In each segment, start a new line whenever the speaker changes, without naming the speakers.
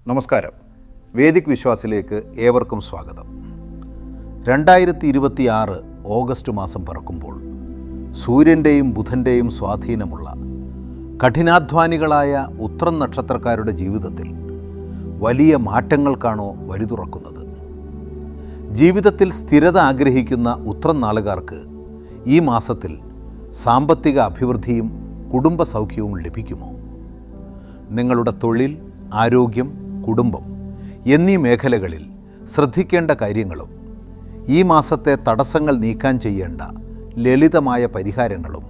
നമസ്കാരം. വേദിക് വിശ്വാസിലേക്ക് ഏവർക്കും സ്വാഗതം. 2026 ഓഗസ്റ്റ് മാസം പിറക്കുമ്പോൾ സൂര്യൻ്റെയും ബുധൻ്റെയും സ്വാധീനമുള്ള കഠിനാധ്വാനികളായ ഉത്രം നക്ഷത്രക്കാരുടെ ജീവിതത്തിൽ വലിയ മാറ്റങ്ങൾക്കാണോ വഴി തുറക്കുന്നത്? ജീവിതത്തിൽ സ്ഥിരത ആഗ്രഹിക്കുന്ന ഉത്രം നാളുകാർക്ക് ഈ മാസത്തിൽ സാമ്പത്തിക അഭിവൃദ്ധിയും കുടുംബ സൗഖ്യവും ലഭിക്കുമോ? നിങ്ങളുടെ തൊഴിൽ, ആരോഗ്യം, കുടുംബം എന്നീ മേഖലകളിൽ ശ്രദ്ധിക്കേണ്ട കാര്യങ്ങളും ഈ മാസത്തെ തടസ്സങ്ങൾ നീക്കാൻ ചെയ്യേണ്ട ലളിതമായ പരിഹാരങ്ങളും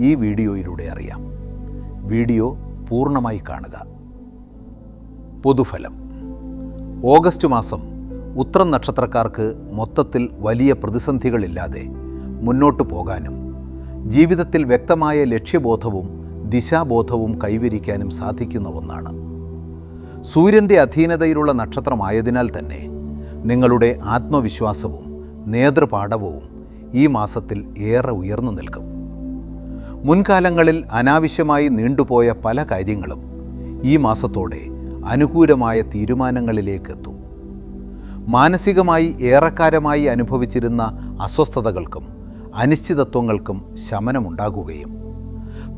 ഈ വീഡിയോയിലൂടെ അറിയാം. വീഡിയോ പൂർണ്ണമായി കാണുക. പൊതുഫലം. ഓഗസ്റ്റ് മാസം ഉത്രം നക്ഷത്രക്കാർക്ക് മൊത്തത്തിൽ വലിയ പ്രതിസന്ധികളില്ലാതെ മുന്നോട്ടു പോകാനും ജീവിതത്തിൽ വ്യക്തമായ ലക്ഷ്യബോധവും ദിശാബോധവും കൈവരിക്കാനും സാധിക്കുന്ന ഒന്നാണ്. സൂര്യൻ്റെ അധീനതയിലുള്ള നക്ഷത്രമായതിനാൽ തന്നെ നിങ്ങളുടെ ആത്മവിശ്വാസവും നേതൃപാടവവും ഈ മാസത്തിൽ ഏറെ ഉയർന്നു നിൽക്കും. മുൻകാലങ്ങളിൽ അനാവശ്യമായി നീണ്ടുപോയ പല കാര്യങ്ങളും ഈ മാസത്തോടെ അനുകൂലമായ തീരുമാനങ്ങളിലേക്കെത്തും. മാനസികമായി ഏറെക്കാലമായി അനുഭവിച്ചിരുന്ന അസ്വസ്ഥതകൾക്കും അനിശ്ചിതത്വങ്ങൾക്കും ശമനമുണ്ടാകുകയും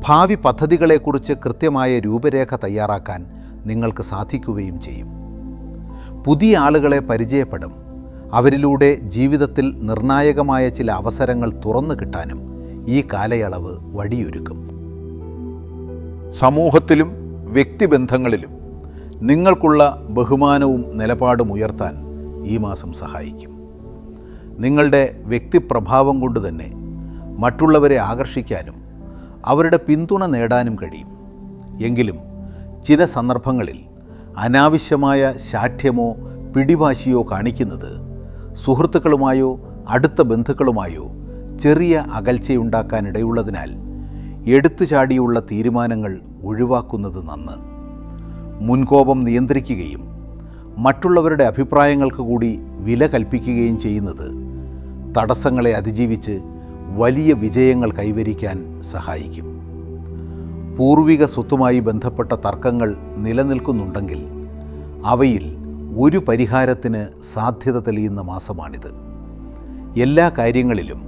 ഭാവി പദ്ധതികളെക്കുറിച്ച് കൃത്യമായ രൂപരേഖ തയ്യാറാക്കാൻ നിങ്ങൾക്ക് സാധിക്കുകയും ചെയ്യും. പുതിയ ആളുകളെ പരിചയപ്പെടും. അവരിലൂടെ ജീവിതത്തിൽ നിർണായകമായ ചില അവസരങ്ങൾ തുറന്നു കിട്ടാനും ഈ കാലയളവ് വഴിയൊരുക്കും. സമൂഹത്തിലും വ്യക്തിബന്ധങ്ങളിലും നിങ്ങൾക്കുള്ള ബഹുമാനവും നിലപാടും ഉയർത്താൻ ഈ മാസം സഹായിക്കും. നിങ്ങളുടെ വ്യക്തിപ്രഭാവം കൊണ്ട് തന്നെ മറ്റുള്ളവരെ ആകർഷിക്കാനും അവരുടെ പിന്തുണ നേടാനും കഴിയും. എങ്കിലും ചില സന്ദർഭങ്ങളിൽ അനാവശ്യമായ ശാഠ്യമോ പിടിവാശിയോ കാണിക്കുന്നത് സുഹൃത്തുക്കളുമായോ അടുത്ത ബന്ധുക്കളുമായോ ചെറിയ അകൽച്ചയുണ്ടാക്കാനിടയുള്ളതിനാൽ എടുത്തുചാടിയുള്ള തീരുമാനങ്ങൾ ഒഴിവാക്കുന്നത് നന്ന്. മുൻകോപം നിയന്ത്രിക്കുകയും മറ്റുള്ളവരുടെ അഭിപ്രായങ്ങൾക്ക് കൂടി വില കൽപ്പിക്കുകയും ചെയ്യുന്നത് തടസ്സങ്ങളെ അതിജീവിച്ച് വലിയ വിജയങ്ങൾ കൈവരിക്കാൻ സഹായിക്കും. പൂർവിക സ്വത്തുമായി ബന്ധപ്പെട്ട തർക്കങ്ങൾ നിലനിൽക്കുന്നുണ്ടെങ്കിൽ അവയിൽ ഒരു പരിഹാരത്തിന് സാധ്യത തെളിയുന്ന മാസമാണിത്. എല്ലാ കാര്യങ്ങളിലും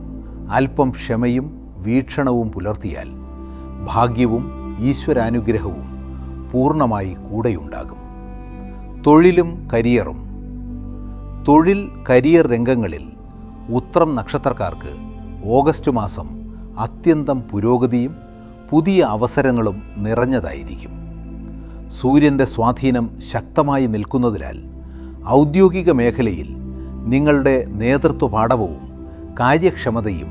അല്പം ക്ഷമയും വീക്ഷണവും പുലർത്തിയാൽ ഭാഗ്യവും ഈശ്വരാനുഗ്രഹവും പൂർണ്ണമായി കൂടെയുണ്ടാകും. തൊഴിലും കരിയറും. തൊഴിൽ, കരിയർ രംഗങ്ങളിൽ ഉത്രം നക്ഷത്രക്കാർക്ക് ഓഗസ്റ്റ് മാസം അത്യന്തം പുരോഗതിയും പുതിയ അവസരങ്ങളും നിറഞ്ഞതായിരിക്കും. സൂര്യൻ്റെ സ്വാധീനം ശക്തമായി നിൽക്കുന്നതിനാൽ ഔദ്യോഗിക മേഖലയിൽ നിങ്ങളുടെ നേതൃത്വപാടവവും കാര്യക്ഷമതയും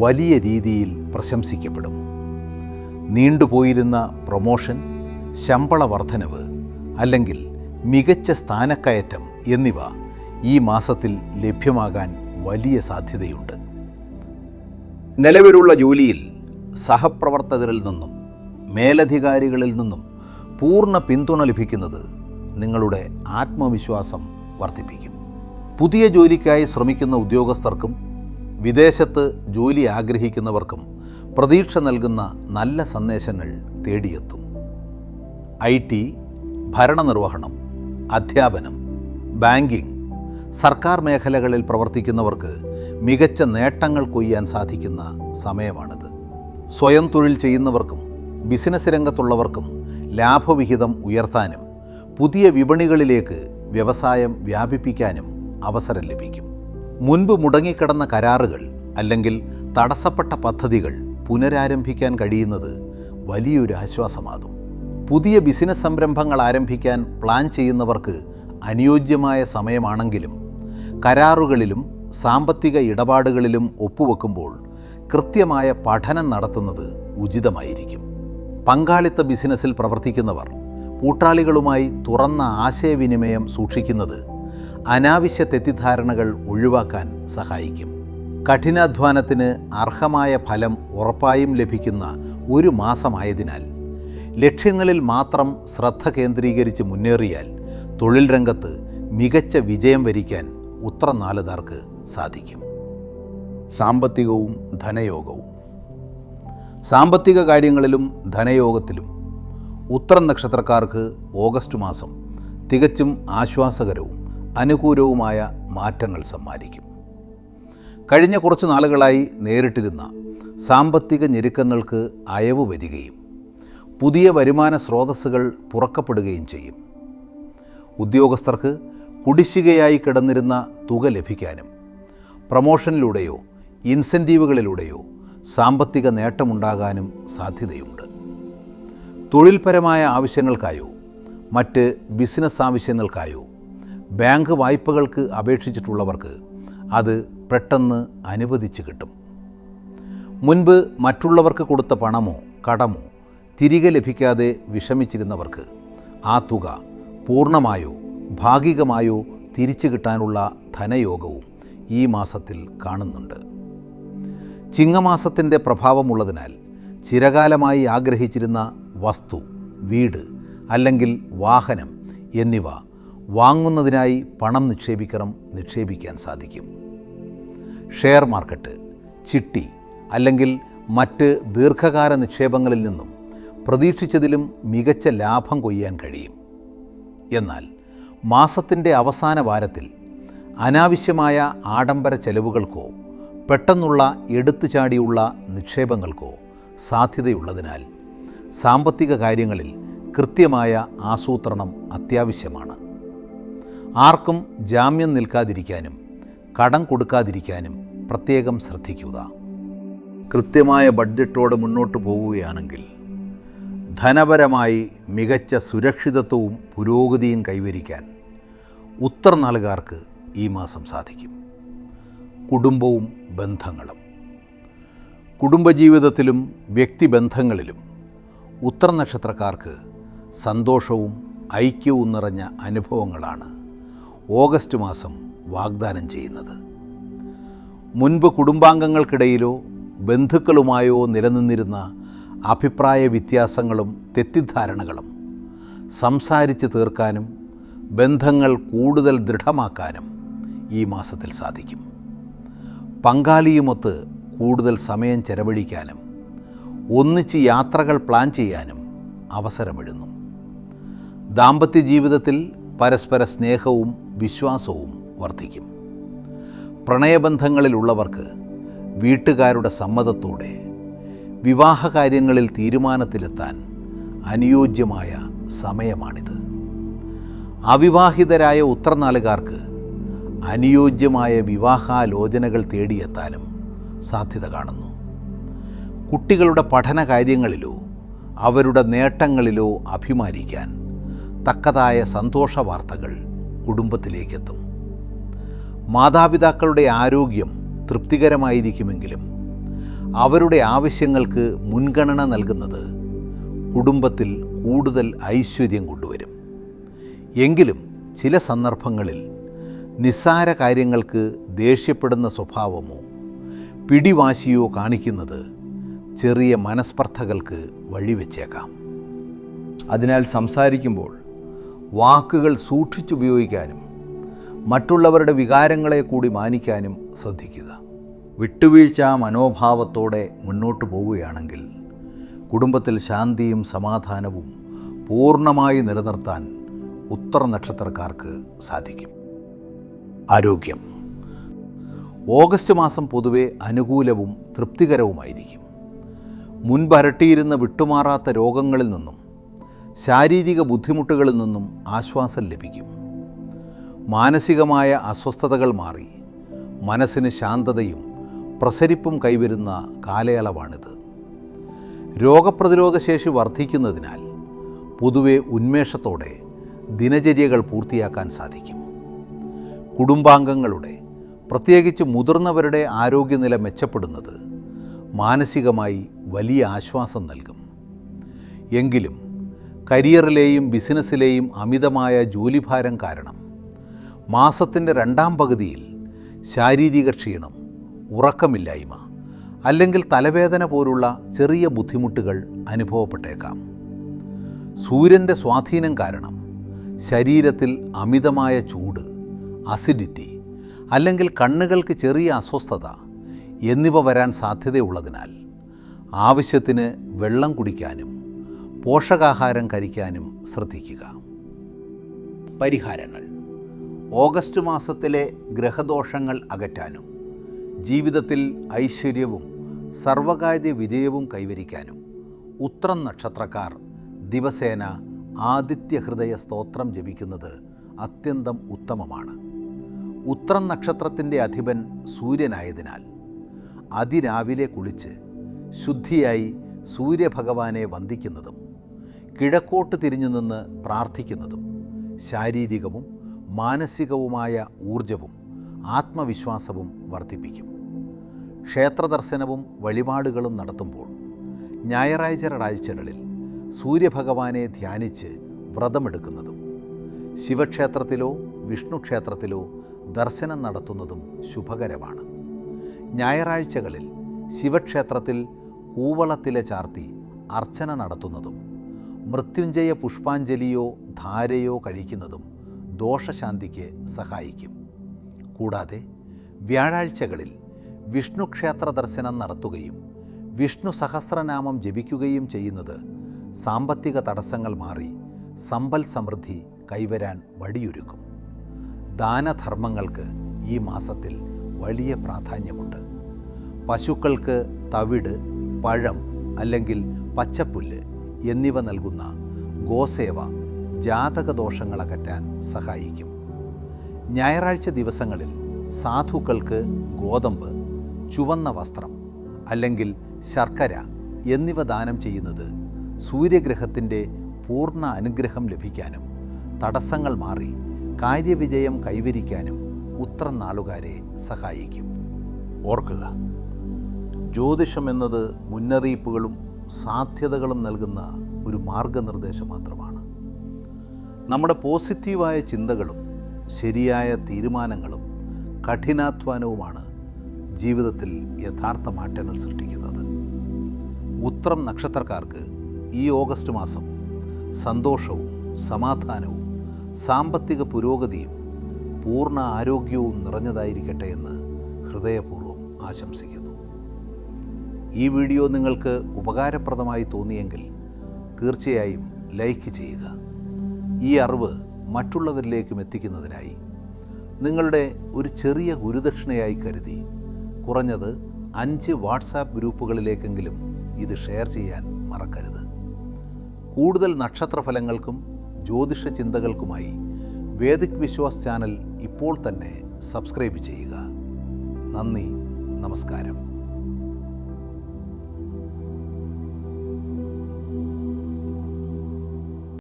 വലിയ രീതിയിൽ പ്രശംസിക്കപ്പെടും. നീണ്ടുപോയിരുന്ന പ്രൊമോഷൻ, ശമ്പള വർധനവ് അല്ലെങ്കിൽ മികച്ച സ്ഥാനക്കയറ്റം എന്നിവ ഈ മാസത്തിൽ ലഭ്യമാകാൻ വലിയ സാധ്യതയുണ്ട്. നിലവിലുള്ള ജോലിയിൽ സഹപ്രവർത്തകരിൽ നിന്നും മേലധികാരികളിൽ നിന്നും പൂർണ്ണ പിന്തുണ ലഭിക്കുന്നത് നിങ്ങളുടെ ആത്മവിശ്വാസം വർദ്ധിപ്പിക്കും. പുതിയ ജോലിക്കായി ശ്രമിക്കുന്ന ഉദ്യോഗസ്ഥർക്കും വിദേശത്ത് ജോലി ആഗ്രഹിക്കുന്നവർക്കും പ്രതീക്ഷ നൽകുന്ന നല്ല സന്ദേശങ്ങൾ തേടിയെത്തും. IT, ഭരണനിർവഹണം, അധ്യാപനം, ബാങ്കിംഗ്, സർക്കാർ മേഖലകളിൽ പ്രവർത്തിക്കുന്നവർക്ക് മികച്ച നേട്ടങ്ങൾ കൊയ്യാൻ സാധിക്കുന്ന സമയമാണിത്. സ്വയം തൊഴിൽ ചെയ്യുന്നവർക്കും ബിസിനസ് രംഗത്തുള്ളവർക്കും ലാഭവിഹിതം ഉയർത്താനും പുതിയ വിപണികളിലേക്ക് വ്യവസായം വ്യാപിപ്പിക്കാനും അവസരം ലഭിക്കും. മുൻപ് മുടങ്ങിക്കിടന്ന കരാറുകൾ അല്ലെങ്കിൽ തടസ്സപ്പെട്ട പദ്ധതികൾ പുനരാരംഭിക്കാൻ കഴിയുന്നത് വലിയൊരു ആശ്വാസമാകും. പുതിയ ബിസിനസ് സംരംഭങ്ങൾ ആരംഭിക്കാൻ പ്ലാൻ ചെയ്യുന്നവർക്ക് അനുയോജ്യമായ സമയമാണെങ്കിലും കരാറുകളിലും സാമ്പത്തിക ഇടപാടുകളിലും ഒപ്പുവെക്കുമ്പോൾ കൃത്യമായ പഠനം നടത്തുന്നത് ഉചിതമായിരിക്കും. പങ്കാളിത്ത ബിസിനസ്സിൽ പ്രവർത്തിക്കുന്നവർ കൂട്ടാളികളുമായി തുറന്ന ആശയവിനിമയം സൂക്ഷിക്കുന്നത് അനാവശ്യ തെറ്റിദ്ധാരണകൾ ഒഴിവാക്കാൻ സഹായിക്കും. കഠിനാധ്വാനത്തിന് അർഹമായ ഫലം ഉറപ്പായും ലഭിക്കുന്ന ഒരു മാസമായതിനാൽ ലക്ഷ്യങ്ങളിൽ മാത്രം ശ്രദ്ധ കേന്ദ്രീകരിച്ച് മുന്നേറിയാൽ തൊഴിൽ രംഗത്ത് മികച്ച വിജയം വരിക്കാൻ ഉത്രം നാളുകാർക്ക് സാധിക്കും. സാമ്പത്തികവും ധനയോഗവും. സാമ്പത്തിക കാര്യങ്ങളിലും ധനയോഗത്തിലും ഉത്രം നക്ഷത്രക്കാർക്ക് ഓഗസ്റ്റ് മാസം തികച്ചും ആശ്വാസകരവും അനുകൂലവുമായ മാറ്റങ്ങൾ സമ്മാനിക്കും. കഴിഞ്ഞ കുറച്ച് നാളുകളായി നേരിട്ടിരുന്ന സാമ്പത്തിക ഞെരുക്കങ്ങൾക്ക് അയവ് വരികയും പുതിയ വരുമാന സ്രോതസ്സുകൾ തുറക്കപ്പെടുകയും ചെയ്യും. ഉദ്യോഗസ്ഥർക്ക് കുടിശ്ശികയായി കിടന്നിരുന്ന തുക ലഭിക്കാനും പ്രമോഷനിലൂടെയോ ഇൻസെൻറ്റീവുകളിലൂടെയോ സാമ്പത്തിക നേട്ടമുണ്ടാകാനും സാധ്യതയുണ്ട്. തൊഴിൽപരമായ ആവശ്യങ്ങൾക്കായോ മറ്റ് ബിസിനസ് ആവശ്യങ്ങൾക്കായോ ബാങ്ക് വായ്പകൾക്ക് അപേക്ഷിച്ചിട്ടുള്ളവർക്ക് അത് പെട്ടെന്ന് അനുവദിച്ച് കിട്ടും. മുൻപ് മറ്റുള്ളവർക്ക് കൊടുത്ത പണമോ കടമോ തിരികെ ലഭിക്കാതെ വിഷമിച്ചിരുന്നവർക്ക് ആ തുക പൂർണ്ണമായോ ഭാഗികമായോ തിരിച്ചു കിട്ടാനുള്ള ധനയോഗവും ഈ മാസത്തിൽ കാണുന്നുണ്ട്. ചിങ്ങമാസത്തിൻ്റെ പ്രഭാവമുള്ളതിനാൽ ചിരകാലമായി ആഗ്രഹിച്ചിരുന്ന വസ്തു, വീട് അല്ലെങ്കിൽ വാഹനം എന്നിവ വാങ്ങുന്നതിനായി പണം നിക്ഷേപിക്കാൻ സാധിക്കും. ഷെയർ മാർക്കറ്റ്, ചിട്ടി അല്ലെങ്കിൽ മറ്റ് ദീർഘകാല നിക്ഷേപങ്ങളിൽ നിന്നും പ്രതീക്ഷിച്ചതിലും മികച്ച ലാഭം കൊയ്യാൻ കഴിയും. എന്നാൽ മാസത്തിൻ്റെ അവസാന വാരത്തിൽ അനാവശ്യമായ ആഡംബര ചെലവുകൾക്കോ പെട്ടെന്നുള്ള എടുത്തുചാടിയുള്ള നിക്ഷേപങ്ങൾക്കോ സാധ്യതയുള്ളതിനാൽ സാമ്പത്തിക കാര്യങ്ങളിൽ കൃത്യമായ ആസൂത്രണം അത്യാവശ്യമാണ്. ആർക്കും ജാമ്യം നിൽക്കാതിരിക്കാനും കടം കൊടുക്കാതിരിക്കാനും പ്രത്യേകം ശ്രദ്ധിക്കുക. കൃത്യമായ ബഡ്ജറ്റോടെ മുന്നോട്ട് പോവുകയാണെങ്കിൽ ധനപരമായി മികച്ച സുരക്ഷിതത്വവും പുരോഗതിയും കൈവരിക്കാൻ ഉത്തരനാളുകാർക്ക് ഈ മാസം സാധിക്കും. കുടുംബവും ബന്ധങ്ങളും. കുടുംബജീവിതത്തിലും വ്യക്തിബന്ധങ്ങളിലും ഉത്തരനക്ഷത്രക്കാർക്ക് സന്തോഷവും ഐക്യവും നിറഞ്ഞ അനുഭവങ്ങളാണ് ഓഗസ്റ്റ് മാസം വാഗ്ദാനം ചെയ്യുന്നത്. മുൻപ് കുടുംബാംഗങ്ങൾക്കിടയിലോ ബന്ധുക്കളുമായോ നിലനിന്നിരുന്ന അഭിപ്രായ വ്യത്യാസങ്ങളും തെറ്റിദ്ധാരണകളും സംസാരിച്ച് തീർക്കാനും ബന്ധങ്ങൾ കൂടുതൽ ദൃഢമാക്കാനും ഈ മാസത്തിൽ സാധിക്കും. പങ്കാളിയുമൊത്ത് കൂടുതൽ സമയം ചെലവഴിക്കാനും ഒന്നിച്ച് യാത്രകൾ പ്ലാൻ ചെയ്യാനും അവസരമിടുന്നു. ദാമ്പത്യ ജീവിതത്തിൽ പരസ്പര സ്നേഹവും വിശ്വാസവും വർദ്ധിക്കും. പ്രണയബന്ധങ്ങളിലുള്ളവർക്ക് വീട്ടുകാരുടെ സമ്മതത്തോടെ വിവാഹകാര്യങ്ങളിൽ തീരുമാനത്തിലെത്താൻ അനുയോജ്യമായ സമയമാണിത്. അവിവാഹിതരായ ഉത്തരനാളുകാർക്ക് അനുയോജ്യമായ വിവാഹാലോചനകൾ തേടിയെത്താനും സാധ്യത കാണുന്നു. കുട്ടികളുടെ പഠന കാര്യങ്ങളിലോ അവരുടെ നേട്ടങ്ങളിലോ അഭിമാനിക്കാൻ തക്കതായ സന്തോഷ വാർത്തകൾ കുടുംബത്തിലേക്കെത്തും. മാതാപിതാക്കളുടെ ആരോഗ്യം തൃപ്തികരമായിരിക്കുമെങ്കിലും അവരുടെ ആവശ്യങ്ങൾക്ക് മുൻഗണന നൽകുന്നത് കുടുംബത്തിൽ കൂടുതൽ ഐശ്വര്യം കൊണ്ടുവരും. എങ്കിലും ചില സന്ദർഭങ്ങളിൽ നിസ്സാര കാര്യങ്ങൾക്ക് ദേഷ്യപ്പെടുന്ന സ്വഭാവമോ പിടിവാശിയോ കാണിക്കുന്നത് ചെറിയ മനസ്പർദ്ധകൾക്ക് വഴിവെച്ചേക്കാം. അതിനാൽ സംസാരിക്കുമ്പോൾ വാക്കുകൾ സൂക്ഷിച്ചുപയോഗിക്കാനും മറ്റുള്ളവരുടെ വികാരങ്ങളെ കൂടി മാനിക്കാനും ശ്രദ്ധിക്കുക. വിട്ടുവീഴ്ച മനോഭാവത്തോടെ മുന്നോട്ട് പോവുകയാണെങ്കിൽ കുടുംബത്തിൽ ശാന്തിയും സമാധാനവും പൂർണ്ണമായി നിലനിർത്താൻ ഉത്തരനക്ഷത്രക്കാർക്ക് സാധിക്കും. ആരോഗ്യം. ഓഗസ്റ്റ് മാസം പൊതുവെ അനുകൂലവും തൃപ്തികരവുമായിരിക്കും. മുൻപരട്ടിയിരുന്ന വിട്ടുമാറാത്ത രോഗങ്ങളിൽ നിന്നും ശാരീരിക ബുദ്ധിമുട്ടുകളിൽ നിന്നും ആശ്വാസം ലഭിക്കും. മാനസികമായ അസ്വസ്ഥതകൾ മാറി മനസ്സിന് ശാന്തതയും പ്രസരിപ്പും കൈവരുന്ന കാലയളവാണിത്. രോഗപ്രതിരോധ ശേഷി വർദ്ധിക്കുന്നതിനാൽ പൊതുവെ ഉന്മേഷത്തോടെ ദിനചര്യകൾ പൂർത്തിയാക്കാൻ സാധിക്കും. കുടുംബാംഗങ്ങളുടെ, പ്രത്യേകിച്ച് മുതിർന്നവരുടെ ആരോഗ്യനില മെച്ചപ്പെടുന്നത് മാനസികമായി വലിയ ആശ്വാസം നൽകും. എങ്കിലും കരിയറിലെയും ബിസിനസ്സിലെയും അമിതമായ ജോലിഭാരം കാരണം മാസത്തിൻ്റെ രണ്ടാം പകുതിയിൽ ശാരീരിക ക്ഷീണം, ഉറക്കമില്ലായ്മ അല്ലെങ്കിൽ തലവേദന പോലുള്ള ചെറിയ ബുദ്ധിമുട്ടുകൾ അനുഭവപ്പെട്ടേക്കാം. സൂര്യൻ്റെ സ്വാധീനം കാരണം ശരീരത്തിൽ അമിതമായ ചൂട്, അസിഡിറ്റി അല്ലെങ്കിൽ കണ്ണുകൾക്ക് ചെറിയ അസ്വസ്ഥത എന്നിവ വരാൻ സാധ്യതയുള്ളതിനാൽ ആവശ്യത്തിന് വെള്ളം കുടിക്കാനും പോഷകാഹാരം കഴിക്കാനും ശ്രദ്ധിക്കുക. പരിഹാരങ്ങൾ. ഓഗസ്റ്റ് മാസത്തിലെ ഗ്രഹദോഷങ്ങൾ അകറ്റാനും ജീവിതത്തിൽ ഐശ്വര്യവും സർവകാര്യ വിജയവും കൈവരിക്കാനും ഉത്രം നക്ഷത്രക്കാർ ദിവസേന ആദിത്യഹൃദയ സ്തോത്രം ജപിക്കുന്നത് അത്യന്തം ഉത്തമമാണ്. ഉത്രം നക്ഷത്രത്തിൻ്റെ അധിപൻ സൂര്യനായതിനാൽ അതിരാവിലെ കുളിച്ച് ശുദ്ധിയായി സൂര്യഭഗവാനെ വന്ദിക്കുന്നതും കിഴക്കോട്ട് തിരിഞ്ഞു നിന്ന് പ്രാർത്ഥിക്കുന്നതും ശാരീരികവും മാനസികവുമായ ഊർജവും ആത്മവിശ്വാസവും വർദ്ധിപ്പിക്കും. ക്ഷേത്രദർശനവും വഴിപാടുകളും നടത്തുമ്പോൾ ഞായറാഴ്ചകളിൽ സൂര്യഭഗവാനെ ധ്യാനിച്ച് വ്രതമെടുക്കുന്നതും ശിവക്ഷേത്രത്തിലോ വിഷ്ണു ക്ഷേത്രത്തിലോ ദർശനം നടത്തുന്നതും ശുഭകരമാണ്. ഞായറാഴ്ചകളിൽ ശിവക്ഷേത്രത്തിൽ കൂവളത്തില ചാർത്തി അർച്ചന നടത്തുന്നതും മൃത്യുഞ്ജയ പുഷ്പാഞ്ജലിയോ ധാരയോ കഴിക്കുന്നതും ദോഷശാന്തിക്ക് സഹായിക്കും. കൂടാതെ വ്യാഴാഴ്ചകളിൽ വിഷ്ണു ക്ഷേത്ര ദർശനം നടത്തുകയും വിഷ്ണു സഹസ്രനാമം ജപിക്കുകയും ചെയ്യുന്നത് സാമ്പത്തിക തടസ്സങ്ങൾ മാറി സമ്പൽ സമൃദ്ധി കൈവരാൻ വഴിയൊരുക്കും. ദാനധർമ്മങ്ങൾക്ക് ഈ മാസത്തിൽ വലിയ പ്രാധാന്യമുണ്ട്. പശുക്കൾക്ക് തവിട്, പഴം അല്ലെങ്കിൽ പച്ചപ്പുല്ല് എന്നിവ നൽകുന്ന ഗോസേവ ജാതകദോഷങ്ങൾ അകറ്റാൻ സഹായിക്കും. ഞായറാഴ്ച ദിവസങ്ങളിൽ സാധുക്കൾക്ക് ഗോതമ്പ്, ചുവന്ന വസ്ത്രം അല്ലെങ്കിൽ ശർക്കര എന്നിവ ദാനം ചെയ്യുന്നത് സൂര്യഗ്രഹത്തിൻ്റെ പൂർണ്ണ അനുഗ്രഹം ലഭിക്കാനും തടസ്സങ്ങൾ മാറി കാര്യവിജയം കൈവരിക്കാനും ഉത്രം നാളുകാരെ സഹായിക്കും. ഓർക്കുക, ജ്യോതിഷം എന്നത് മുന്നറിയിപ്പുകളും സാധ്യതകളും നൽകുന്ന ഒരു മാർഗനിർദ്ദേശം മാത്രമാണ്. നമ്മുടെ പോസിറ്റീവായ ചിന്തകളും ശരിയായ തീരുമാനങ്ങളും കഠിനാധ്വാനവുമാണ് ജീവിതത്തിൽ യഥാർത്ഥ മാറ്റങ്ങൾ സൃഷ്ടിക്കുന്നത്. ഉത്രം നക്ഷത്രക്കാർക്ക് ഈ ഓഗസ്റ്റ് മാസം സന്തോഷവും സമാധാനവും സാമ്പത്തിക പുരോഗതിയും പൂർണ്ണ ആരോഗ്യവും നിറഞ്ഞതായിരിക്കട്ടെ എന്ന് ഹൃദയപൂർവ്വം ആശംസിക്കുന്നു. ഈ വീഡിയോ നിങ്ങൾക്ക് ഉപകാരപ്രദമായി തോന്നിയെങ്കിൽ തീർച്ചയായും ലൈക്ക് ചെയ്യുക. ഈ അറിവ് മറ്റുള്ളവരിലേക്കും എത്തിക്കുന്നതിനായി നിങ്ങളുടെ ഒരു ചെറിയ ഗുരുദക്ഷിണയായി കരുതി കുറഞ്ഞത് 5 വാട്സാപ്പ് ഗ്രൂപ്പുകളിലേക്കെങ്കിലും ഇത് ഷെയർ ചെയ്യാൻ മറക്കരുത്. കൂടുതൽ നക്ഷത്രഫലങ്ങൾക്കും ജ്യോതിഷ ചിന്തകൾക്കുമായി വേദിക് വിശ്വാസ് ചാനൽ ഇപ്പോൾ തന്നെ സബ്സ്ക്രൈബ് ചെയ്യുക. നന്ദി, നമസ്കാരം.